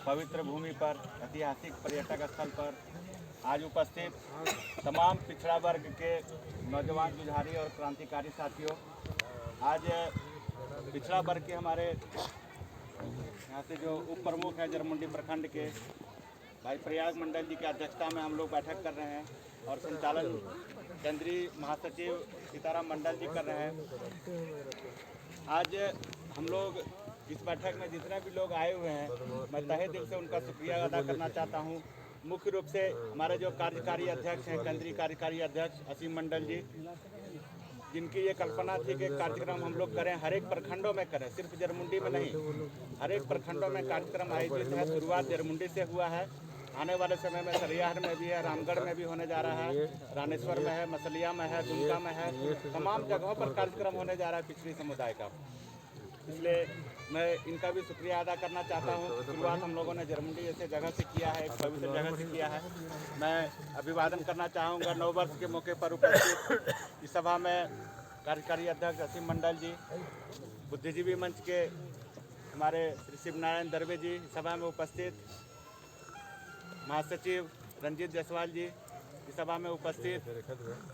पवित्र भूमि पर, ऐतिहासिक पर्यटक स्थल पर आज उपस्थित तमाम पिछड़ा वर्ग के नौजवान जुझारी और क्रांतिकारी साथियों, आज पिछड़ा वर्ग के हमारे यहाँ से जो उप प्रमुख हैं जरमुंडी प्रखंड के भाई प्रयाग मंडल जी की अध्यक्षता में हम लोग बैठक कर रहे हैं और संचालन केंद्रीय महासचिव सीताराम मंडल जी कर रहे हैं। आज हम लोग इस बैठक में जितने भी लोग आए हुए हैं, मैं तहे दिल से उनका शुक्रिया अदा करना चाहता हूं। मुख्य रूप से हमारे जो कार्यकारी अध्यक्ष हैं, केंद्रीय कार्यकारी अध्यक्ष असीम मंडल जी, जिनकी ये कल्पना थी कि कार्यक्रम हम लोग करें, हर एक प्रखंडों में करें, सिर्फ जरमुंडी में नहीं, हर एक प्रखंडों में कार्यक्रम आयोजित है। शुरुआत जरमुंडी से हुआ है, आने वाले समय में सरियाहर में भी है, रामगढ़ में भी होने जा रहा है, रानेश्वर में है, मसलिया में है, दुमका में है, तमाम जगहों पर कार्यक्रम होने जा रहा है पिछड़ी समुदाय का। इसलिए मैं इनका भी शुक्रिया अदा करना चाहता हूँ। शुरुआत हम लोगों ने जरमुंडी जैसे जगह से किया है, एक पवित्र जगह से किया है। मैं अभिवादन करना चाहूँगा नववर्ष के मौके पर उपस्थित इस सभा में कार्यकारी अध्यक्ष असीम मंडल जी, बुद्धिजीवी मंच के हमारे श्री शिव नारायण दरवे जी सभा में उपस्थित, महासचिव रंजीत जायसवाल जी इस सभा में उपस्थित,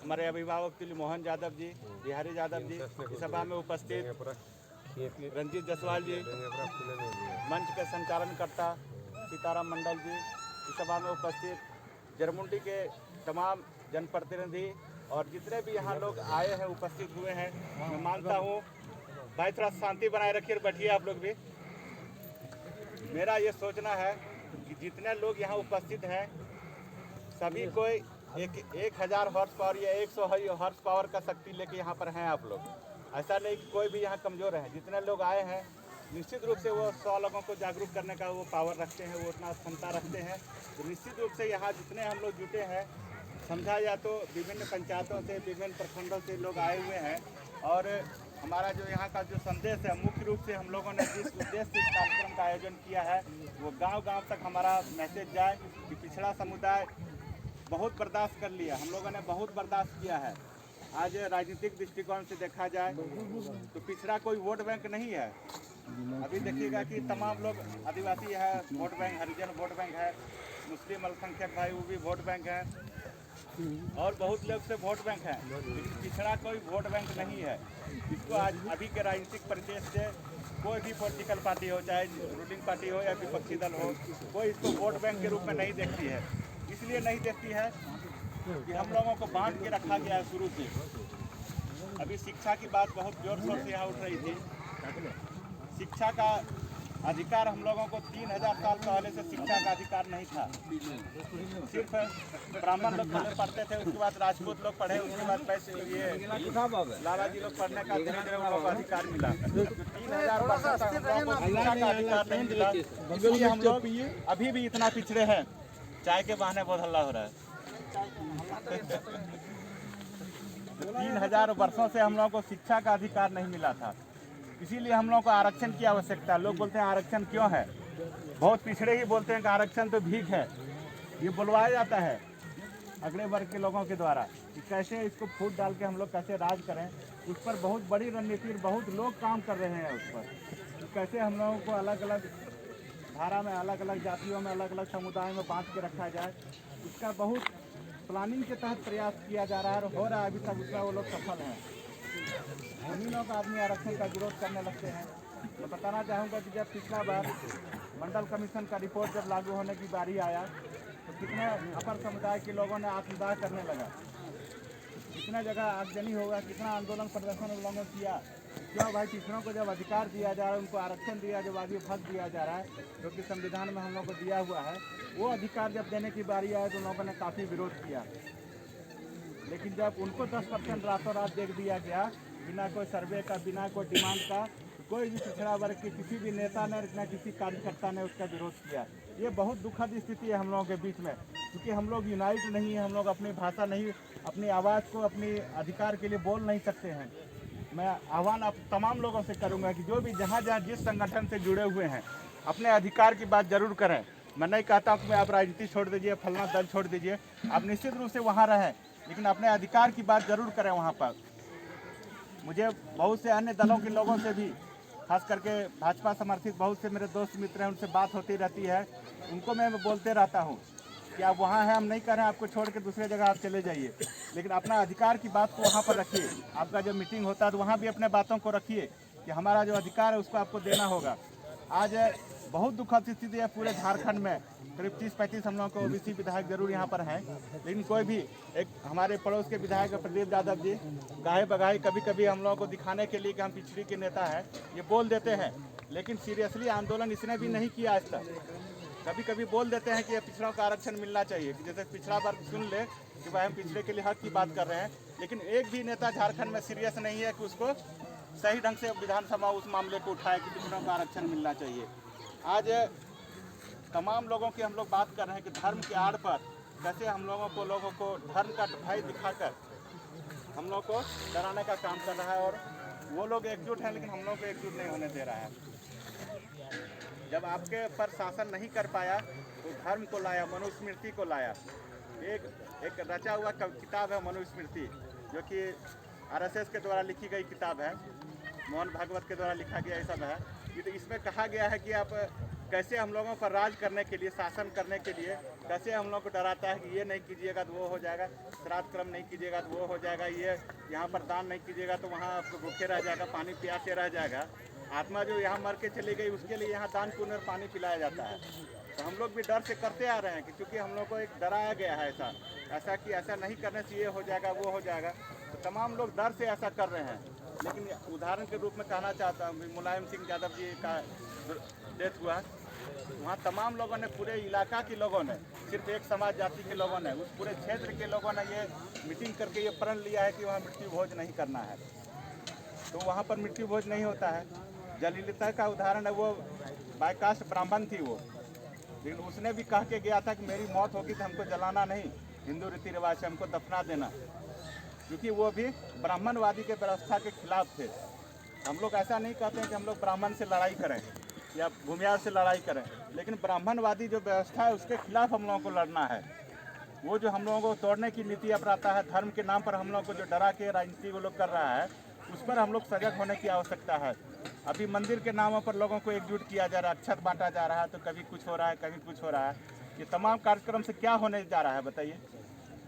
हमारे अभिभावक तुल्य मोहन यादव जी, बिहारी यादव जी इस सभा में उपस्थित, रंजीत जायसवाल जी, मंच के संचालनकर्ता सीताराम मंडल जी इस सभा में उपस्थित, जरमुंडी के तमाम जनप्रतिनिधि और जितने भी यहाँ लोग आए हैं, उपस्थित हुए हैं। मैं मानता हूँ भाई थोड़ा शांति बनाए रखिए और बैठिए आप लोग भी। मेरा ये सोचना है कि जितने लोग यहाँ उपस्थित हैं सभी कोई 1000 हॉर्स पावर या 100 हॉर्स पावर का शक्ति लेके यहाँ पर हैं आप लोग। ऐसा नहीं कि कोई भी यहाँ कमज़ोर है। जितने लोग आए हैं निश्चित रूप से वो 100 लोगों को जागरूक करने का वो पावर रखते हैं, वो उतना क्षमता रखते हैं। तो निश्चित रूप से यहाँ जितने हम लोग जुटे हैं, समझा या तो विभिन्न पंचायतों से, विभिन्न प्रखंडों से लोग आए हुए हैं और हमारा जो यहाँ का जो संदेश है, मुख्य रूप से हम लोगों ने जिस उद्देश्य से इस कार्यक्रम का आयोजन किया है वो गांव-गांव तक हमारा मैसेज जाए कि पिछड़ा समुदाय बहुत बर्दाश्त कर लिया, हम लोगों ने बहुत बर्दाश्त किया है। आज राजनीतिक दृष्टिकोण से देखा जाए तो पिछड़ा कोई वोट बैंक नहीं है। अभी देखिएगा कि तमाम लोग आदिवासी है वोट बैंक, हरिजन वोट बैंक है, मुस्लिम अल्पसंख्यक भाई वो भी वोट बैंक है और बहुत लोग से वोट बैंक है, लेकिन पिछड़ा कोई वोट बैंक नहीं है। इसको आज अभी के राजनीतिक परिवेश से कोई भी पॉलिटिकल पार्टी हो, चाहे रूलिंग पार्टी हो या विपक्षी दल हो, कोई इसको वोट बैंक के रूप में नहीं देखती है। इसलिए नहीं देखती है कि हम लोगों को बांध के रखा गया है शुरू से। अभी शिक्षा की बात बहुत जोर शोर से यहाँ उठ रही थी। शिक्षा का अधिकार हम लोगों को 3000 साल पहले से शिक्षा का अधिकार नहीं था। सिर्फ ब्राह्मण लोग पहले पढ़ते थे, उसके बाद राजपूत लोग पढ़े, उसके बाद पैसे ये लाला जी लोग पढ़ने का धीरे-धीरे उनको अधिकार मिला। 3000 वर्षों तक हम लोगों को शिक्षा का अधिकार नहीं मिला, इसलिए हम लोग अभी भी इतना पिछड़े हैं। चाय के बहाने बहुत हल्ला हो रहा है। 3000 वर्षों से हम लोगों को शिक्षा का अधिकार नहीं मिला था, इसीलिए हम लोगों को आरक्षण की आवश्यकता है। लोग बोलते हैं आरक्षण क्यों है, बहुत पिछड़े ही बोलते हैं कि आरक्षण तो भीख है। ये बुलवाया जाता है अगले वर्ग के लोगों के द्वारा कि कैसे इसको फूट डाल के हम लोग कैसे राज करें। उस पर बहुत बड़ी रणनीति, बहुत लोग काम कर रहे हैं उस पर, कैसे हम लोगों को अलग अलग धारा में, अलग अलग जातियों में, अलग अलग समुदाय में बांट के रखा जाए। उसका बहुत प्लानिंग के तहत प्रयास किया जा रहा है और हो रहा है अभी तक, उसका वो लोग सफल हैं। उन्हीं लोग आदमी आरक्षण का विरोध करने लगते हैं। मैं बताना चाहूँगा कि जब पिछला बार मंडल कमीशन का रिपोर्ट जब लागू होने की बारी आया तो कितने अपर समुदाय के लोगों ने आत्मदाह करने लगा, कितना जगह आगजनी होगा, कितना आंदोलन प्रदर्शन उन लोगों ने किया। क्यों भाई, पिछड़ों को जब अधिकार दिया जा रहा है, उनको आरक्षण दिया, जब आगे हक दिया जा रहा है जो कि संविधान में हम लोग को दिया हुआ है, वो अधिकार जब देने की बारी आए तो लोगों ने काफ़ी विरोध किया। लेकिन जब उनको 10% रातों रात दे दिया गया बिना कोई सर्वे का, बिना कोई डिमांड का, तो कोई भी पिछड़ा वर्ग के किसी भी नेता ने न किसी कार्यकर्ता ने उसका विरोध किया। ये बहुत दुखद स्थिति है हम लोगों के बीच में, क्योंकि हम लोग यूनाइट नहीं है, हम लोग अपनी भाषा नहीं, अपनी आवाज़ को, अपनी अधिकार के लिए बोल नहीं सकते हैं। मैं आह्वान आप तमाम लोगों से करूंगा कि जो भी जहाँ जहाँ जिस संगठन से जुड़े हुए हैं अपने अधिकार की बात जरूर करें। मैं नहीं कहता हूँ कि आप राजनीति छोड़ दीजिए, फलना दल छोड़ दीजिए, आप निश्चित रूप से वहाँ रहें, लेकिन अपने अधिकार की बात जरूर करें वहाँ पर। मुझे बहुत से अन्य दलों के लोगों से भी खास करके भाजपा समर्थित बहुत से मेरे दोस्त मित्र हैं, उनसे बात होती रहती है। उनको मैं बोलते रहता हूँ कि आप वहाँ हैं, हम नहीं कह रहे हैं आपको छोड़ के दूसरे जगह आप चले जाइए, लेकिन अपना अधिकार की बात को वहाँ पर रखिए। आपका जब मीटिंग होता है तो वहाँ भी अपने बातों को रखिए कि हमारा जो अधिकार है उसको आपको देना होगा। आज बहुत दुखद स्थिति है पूरे झारखंड में, करीब 30-35 हम लोगों को ओबीसी विधायक जरूर यहाँ पर हैं, लेकिन कोई भी एक हमारे पड़ोस के विधायक प्रदीप यादव जी गाहे बगाहे कभी कभी हम लोगों को दिखाने के लिए कि हम पिछड़ी के नेता हैं, ये बोल देते हैं, लेकिन सीरियसली आंदोलन इसने भी नहीं किया आज तक। कभी कभी बोल देते हैं कि ये पिछड़ों का आरक्षण मिलना चाहिए, कि जैसे पिछड़ा वर्ग सुन ले कि भाई हम पिछड़े के लिए हक की बात कर रहे हैं, लेकिन एक भी नेता झारखंड में सीरियस नहीं है कि उसको सही ढंग से विधानसभा उस मामले को उठाए कि पिछड़ों का आरक्षण मिलना चाहिए। आज तमाम लोगों की हम लोग बात कर रहे हैं कि धर्म के आड़ पर कैसे हम लोगों को धर्म का भय दिखाकर हम लोग को डराने का काम कर रहा है, और वो लोग एकजुट हैं लेकिन हम लोग को एकजुट नहीं होने दे रहा है। जब आपके पर शासन नहीं कर पाया तो धर्म को लाया, मनुस्मृति को लाया। एक रचा हुआ किताब है मनुस्मृति, जो कि आरएसएस के द्वारा लिखी गई किताब है, मोहन भागवत के द्वारा लिखा गया ये सब है। तो इसमें कहा गया है कि आप कैसे हम लोगों पर राज करने के लिए, शासन करने के लिए कैसे हम लोग को डराता है कि ये नहीं कीजिएगा तो वो हो जाएगा, श्राद्ध क्रम नहीं कीजिएगा तो वो हो जाएगा, ये यहाँ पर दान नहीं कीजिएगा तो वहाँ आपको भूखे रह जाएगा, पानी प्यासे रह जाएगा। आत्मा जो यहाँ मर के चली गई उसके लिए यहाँ दान पुण्य और पानी पिलाया जाता है। तो हम लोग भी डर से करते आ रहे हैं कि क्योंकि हम लोग को एक डराया गया है ऐसा कि ऐसा नहीं करने से ये हो जाएगा वो हो जाएगा, तो तमाम लोग डर से ऐसा कर रहे हैं। लेकिन उदाहरण के रूप में कहना चाहता हूँ, मुलायम सिंह यादव जी का डेथ हुआ, वहाँ तमाम लोगों ने, पूरे इलाका के लोगों ने, सिर्फ एक समाज जाति के लोगों ने, उस पूरे क्षेत्र के लोगों ने ये मीटिंग करके ये प्रण लिया है कि वहाँ मृत्यु भोज नहीं करना है। तो वहाँ पर मृत्यु भोज नहीं होता है। जयललिता का उदाहरण है, वो बायकास्ट ब्राह्मण थी वो, लेकिन उसने भी कह के गया था कि मेरी मौत होगी तो हमको जलाना नहीं, हिंदू रीति रिवाज से हमको दफना देना, क्योंकि वो भी ब्राह्मणवादी के व्यवस्था के खिलाफ थे। हम लोग ऐसा नहीं कहते हैं कि हम लोग ब्राह्मण से लड़ाई करें या भूमियार से लड़ाई करें, लेकिन ब्राह्मणवादी जो व्यवस्था है उसके खिलाफ हम लोगों को लड़ना है। वो जो हम लोगों को तोड़ने की नीति अपनाता है, धर्म के नाम पर हम लोगों को जो डरा के राजनीति वो लोग कर रहा है, उस पर हम लोग सजग होने की आवश्यकता है। अभी मंदिर के नामों पर लोगों को एकजुट किया जा रहा है, अक्षत बांटा जा रहा है, तो कभी कुछ हो रहा है कभी कुछ हो रहा है। ये तमाम कार्यक्रम से क्या होने जा रहा है बताइए?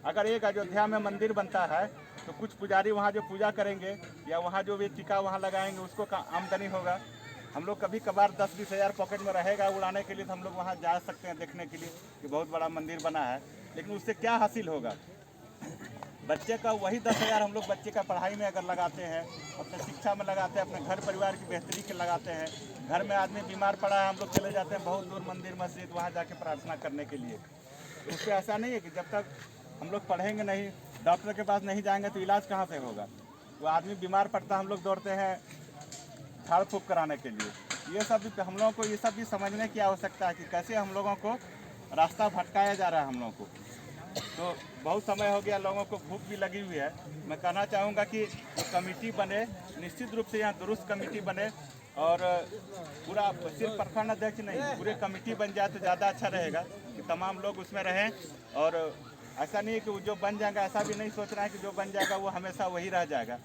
अगर एक अयोध्या में मंदिर बनता है तो कुछ पुजारी वहाँ जो पूजा करेंगे या वहाँ जो भी टीका वहाँ लगाएंगे उसको आमदनी होगा। हम लोग कभी कभार 10-20 हज़ार पॉकेट में रहेगा उड़ाने के लिए, तो हम लोग वहाँ जा सकते हैं देखने के लिए कि बहुत बड़ा मंदिर बना है, लेकिन उससे क्या हासिल होगा? बच्चे का वही 10,000 हम लोग बच्चे का पढ़ाई में अगर लगाते हैं, अपने शिक्षा में लगाते हैं, अपने घर परिवार की बेहतरी के लगाते हैं। घर में आदमी बीमार पड़ा है, हम लोग चले जाते हैं बहुत दूर मंदिर मस्जिद, वहाँ जाके प्रार्थना करने के लिए। उससे ऐसा नहीं है कि जब तक हम लोग पढ़ेंगे नहीं, डॉक्टर के पास नहीं जाएंगे तो इलाज कहाँ से होगा? वो आदमी बीमार पड़ता, हम लोग दौड़ते हैं झाड़ फूँक कराने के लिए। ये सब भी हम लोगों को, ये सब भी समझने की आवश्यकता है कि कैसे हम लोगों को रास्ता भटकाया जा रहा है हम लोगों को। तो बहुत समय हो गया, लोगों को भूख भी लगी हुई है। मैं कहना चाहूँगा कि जो कमेटी बने, निश्चित रूप से यहाँ दुरुस्त कमेटी बने, और पूरा सिर्फ प्रखंड अध्यक्ष नहीं, पूरे कमेटी बन जाए तो ज़्यादा अच्छा रहेगा कि तमाम लोग उसमें रहें। और ऐसा नहीं है कि जो बन जाएगा, ऐसा भी नहीं सोच रहा है कि जो बन जाएगा वो हमेशा वही रह जाएगा।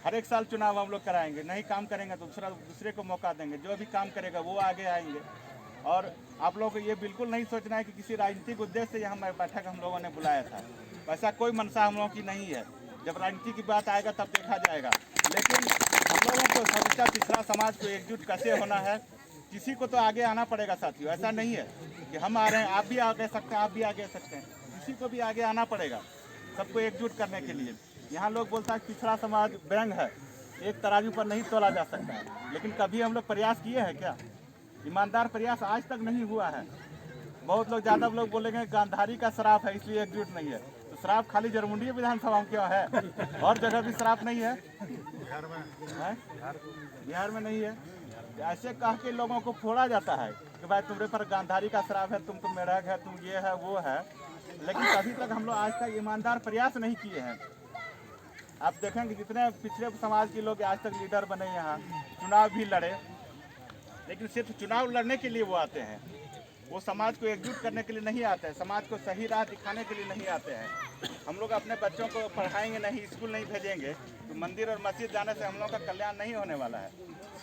हर एक साल चुनाव हम लोग कराएंगे, नहीं काम करेंगे तो दूसरे को मौका देंगे, जो भी काम करेगा वो आगे आएंगे। और आप लोगों को ये बिल्कुल नहीं सोचना है कि किसी राजनीतिक उद्देश्य से यहाँ बैठक हम लोगों ने बुलाया था, वैसा कोई मंशा हम लोगों की नहीं है। जब राजनीति की बात आएगा तब देखा जाएगा, लेकिन हम लोगों को समस्या पिछड़ा समाज को एकजुट कैसे होना है, किसी को तो आगे आना पड़ेगा साथियों। ऐसा नहीं है कि हम आ रहे हैं, आप भी आगे सकते हैं, आप भी आगे सकते हैं, किसी को भी आगे आना पड़ेगा सबको एकजुट करने के लिए। यहाँ लोग बोलता है पिछड़ा समाज बैंग है, एक तराजू पर नहीं तोला जा सकता है, लेकिन कभी हम लोग प्रयास किए हैं क्या? ईमानदार प्रयास आज तक नहीं हुआ है। बहुत लोग, ज़्यादा लोग बोलेंगे गांधारी का श्राप है इसलिए एकजुट नहीं है, तो श्राप खाली जरमुंडी विधानसभा में क्यों है? और जगह भी श्राप नहीं है? बिहार में नहीं है। ऐसे कह के लोगों को फोड़ा जाता है कि भाई तुम्हारे पर गांधारी का श्राप है, तुम तो मेढक है, तुम ये है वो है, लेकिन कभी तक हम लोग आज तक ईमानदार प्रयास नहीं किए हैं। आप देखेंगे जितने पिछड़े समाज के लोग आज तक लीडर बने, यहाँ चुनाव भी लड़े, लेकिन सिर्फ चुनाव लड़ने के लिए वो आते हैं, वो समाज को एकजुट करने के लिए नहीं आते हैं, समाज को सही राह दिखाने के लिए नहीं आते हैं। हम लोग अपने बच्चों को पढ़ाएंगे नहीं, स्कूल नहीं भेजेंगे, तो मंदिर और मस्जिद जाने से हम लोग का कल्याण नहीं होने वाला है।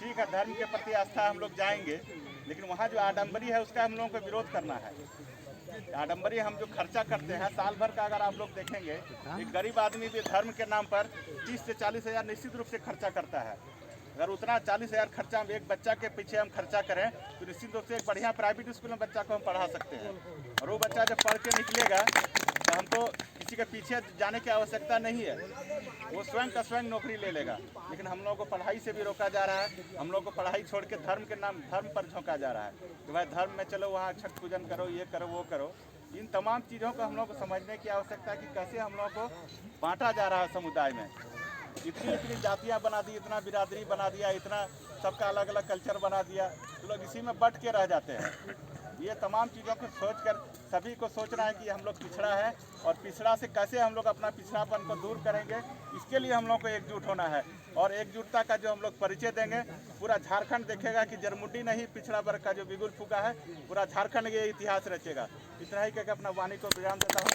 ठीक है, धर्म के प्रति आस्था हम लोग जाएंगे, लेकिन वहाँ जो आडम्बरी है उसका हम लोगों को विरोध करना है। आडम्बरी हम जो खर्चा करते हैं साल भर का, अगर आप लोग देखेंगे, एक गरीब आदमी भी धर्म के नाम पर 30 से 40 हज़ार निश्चित रूप से खर्चा करता है। अगर उतना 40 हज़ार खर्चा हम एक बच्चा के पीछे हम खर्चा करें तो निश्चित रूप से एक बढ़िया प्राइवेट स्कूल में बच्चा को हम पढ़ा सकते हैं, और वो बच्चा जब पढ़ के निकलेगा तो हमको किसी के पीछे जाने की आवश्यकता नहीं है, वो स्वयं का स्वयं नौकरी ले लेगा। लेकिन हम लोगों को पढ़ाई से भी रोका जा रहा है, हम लोग को पढ़ाई छोड़ के धर्म के नाम धर्म पर झोंका जा रहा है कि भाई धर्म में चलो, वहाँ छठ पूजन करो, ये करो, वो करो। इन तमाम चीज़ों को हम लोग को समझने की आवश्यकता है कि कैसे हम लोगों को बांटा जा रहा है समुदाय में। इतनी जातियाँ बना दी, इतना बिरादरी बना दिया, इतना सबका अलग अलग कल्चर बना दिया, तो लोग इसी में बट के रह जाते हैं। ये तमाम चीज़ों को सोचकर सभी को सोचना है कि हम लोग पिछड़ा है, और पिछड़ा से कैसे हम लोग अपना पिछड़ापन को दूर करेंगे, इसके लिए हम लोग को एकजुट होना है। और एकजुटता का जो हम लोग परिचय देंगे, पूरा झारखंड देखेगा कि जरमुंडी नहीं, पिछड़ा वर्ग का जो बिगुल फूका है, पूरा झारखंड ये इतिहास रचेगा। इतना ही कहकर अपना वाणी को विराम देता हूँ।